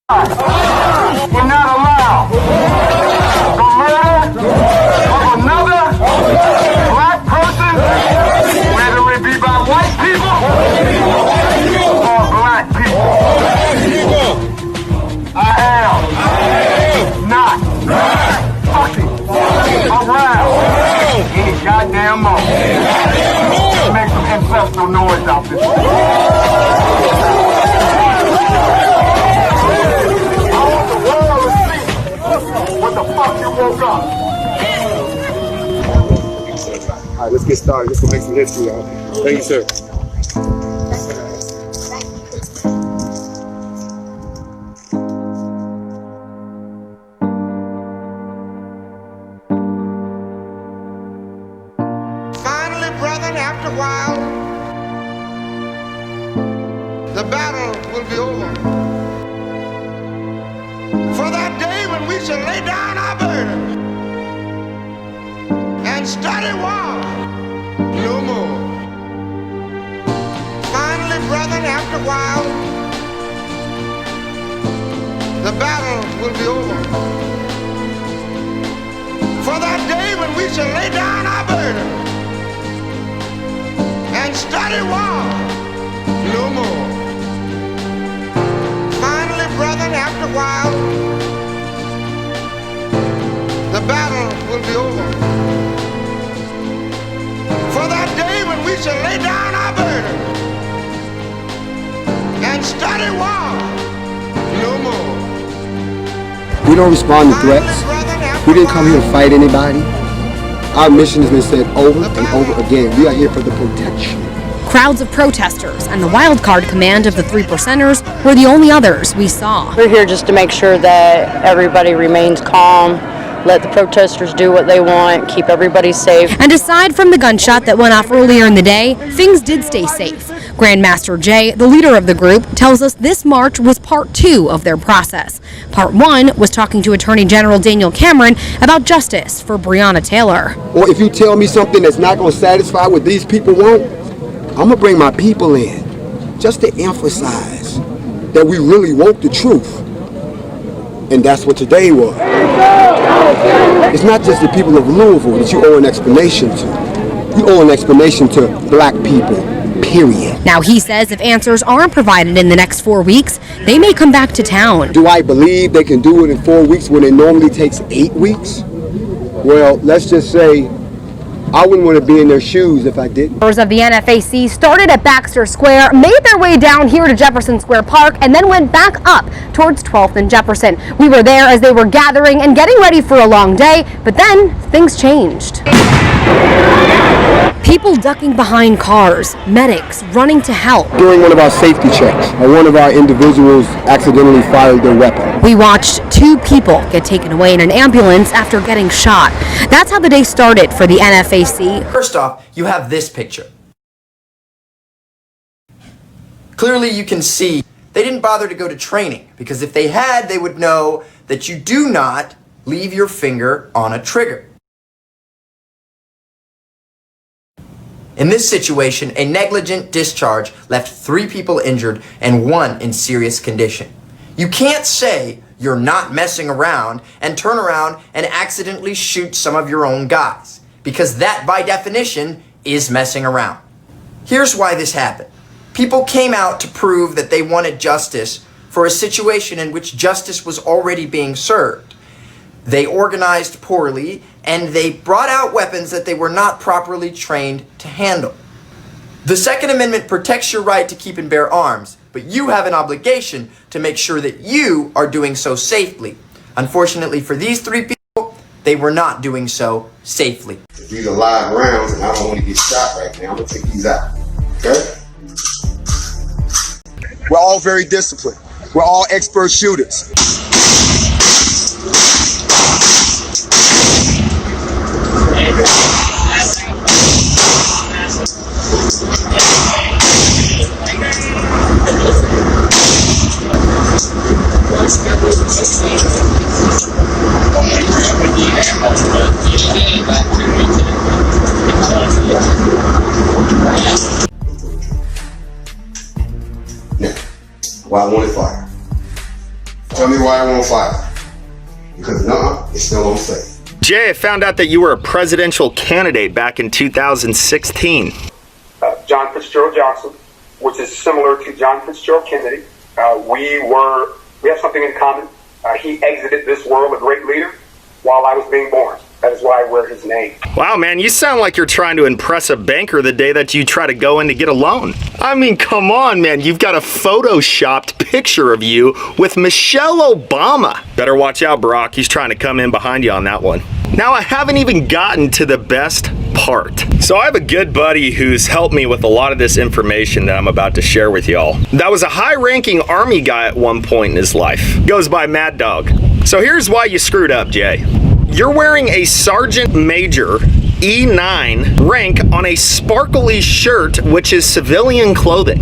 We're not allowed the murder of another black person, whether it be by white people or black people. I am not fucking around any goddamn more. Make some ancestral noise out this. What the fuck you woke up? All right, let's get started. Let's go make some history, y'all. Thank you, sir. Finally, brethren, after a while, the battle will be over. For that day when we shall lay down our burden and study war no more. Finally, brethren, after a while, the battle will be over. For that day when we shall lay down our burden and study war no more. Finally, brethren, after a while, the battle will be over. For that day when we shall lay down our burden and study war no more. We don't respond to threats. We didn't come here to fight anybody. Our mission has been said over and over again. We are here for the protection. Crowds of protesters and the wild card command of the 3 Percenters were the only others we saw. We're here just to make sure that everybody remains calm, let the protesters do what they want, keep everybody safe. And aside from the gunshot that went off earlier in the day, things did stay safe. Grandmaster Jay, the leader of the group, tells us this march was part 2 of their process. Part 1 was talking to Attorney General Daniel Cameron about justice for Breonna Taylor. Or if you tell me something that's not going to satisfy what these people want, I'm going to bring my people in just to emphasize that we really want the truth. And that's what today was. It's not just the people of Louisville that you owe an explanation to. You owe an explanation to black people, period. Now he says if answers aren't provided in the next 4 weeks, they may come back to town. Do I believe they can do it in 4 weeks when it normally takes 8 weeks? Well, let's just say I wouldn't want to be in their shoes if I didn't. Members of the NFAC started at Baxter Square, made their way down here to Jefferson Square Park, and then went back up towards 12th and Jefferson. We were there as they were gathering and getting ready for a long day, but then things changed. People ducking behind cars, medics running to help. During one of our safety checks, one of our individuals accidentally fired their weapon. We watched 2 people get taken away in an ambulance after getting shot. That's how the day started for the NFAC. First off, you have this picture. Clearly you can see they didn't bother to go to training, because if they had, they would know that you do not leave your finger on a trigger. In this situation, a negligent discharge left 3 people injured and 1 in serious condition. You can't say you're not messing around and turn around and accidentally shoot some of your own guys, because that, by definition, is messing around. Here's why this happened. People came out to prove that they wanted justice for a situation in which justice was already being served. They organized poorly, and they brought out weapons that they were not properly trained to handle. The Second Amendment protects your right to keep and bear arms, but you have an obligation to make sure that you are doing so safely. Unfortunately for these 3 people, they were not doing so safely. These are live rounds, and I don't want to get shot right now. I'm going to take these out. Okay? We're all very disciplined. We're all expert shooters. Now, why I wanted fire. Tell me why I won't file. Because it's still on sale. Jay, I found out that you were a presidential candidate back in 2016. John Fitzgerald Johnson, which is similar to John Fitzgerald Kennedy. We have something in common. He exited this world a great leader while I was being born. That is why I wear his name. Wow, man, you sound like you're trying to impress a banker the day that you try to go in to get a loan. I mean, come on, man. You've got a photoshopped picture of you with Michelle Obama. Better watch out, Barack. He's trying to come in behind you on that one. Now, I haven't even gotten to the best part. So I have a good buddy who's helped me with a lot of this information that I'm about to share with y'all. That was a high-ranking Army guy at one point in his life. Goes by Mad Dog. So here's why you screwed up, Jay. You're wearing a Sergeant Major E9 rank on a sparkly shirt, which is civilian clothing.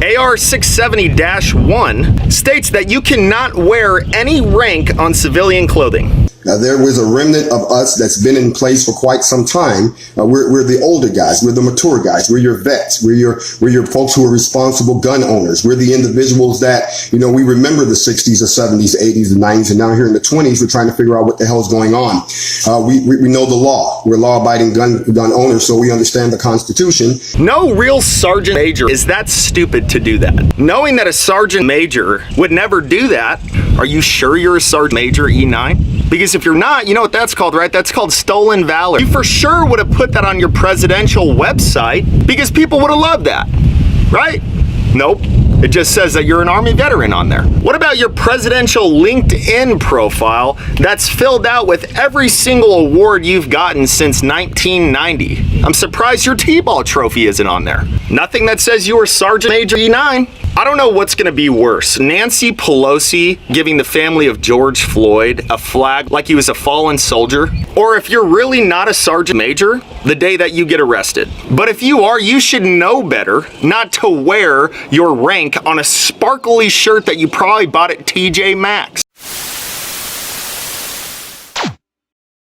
AR 670-1 states that you cannot wear any rank on civilian clothing. Now, there was a remnant of us that's been in place for quite some time. We're the older guys. We're the mature guys. We're your vets. We're your folks who are responsible gun owners. We're the individuals that, we remember the 60s, the 70s, 80s, the 90s, and now here in the 20s, we're trying to figure out what the hell's going on. We know the law. We're law-abiding gun owners, so we understand the Constitution. No real Sergeant Major is that stupid to do that. Knowing that a Sergeant Major would never do that, are you sure you're a Sergeant Major E9? Because if you're not, you know what that's called, right? That's called stolen valor. You for sure would have put that on your presidential website because people would have loved that, right? Nope. It just says that you're an Army veteran on there. What about your presidential LinkedIn profile that's filled out with every single award you've gotten since 1990? I'm surprised your T-ball trophy isn't on there. Nothing that says you were Sergeant Major E9. I don't know what's gonna be worse. Nancy Pelosi giving the family of George Floyd a flag like he was a fallen soldier, or if you're really not a Sergeant Major, the day that you get arrested. But if you are, you should know better not to wear your rank on a sparkly shirt that you probably bought at TJ Maxx.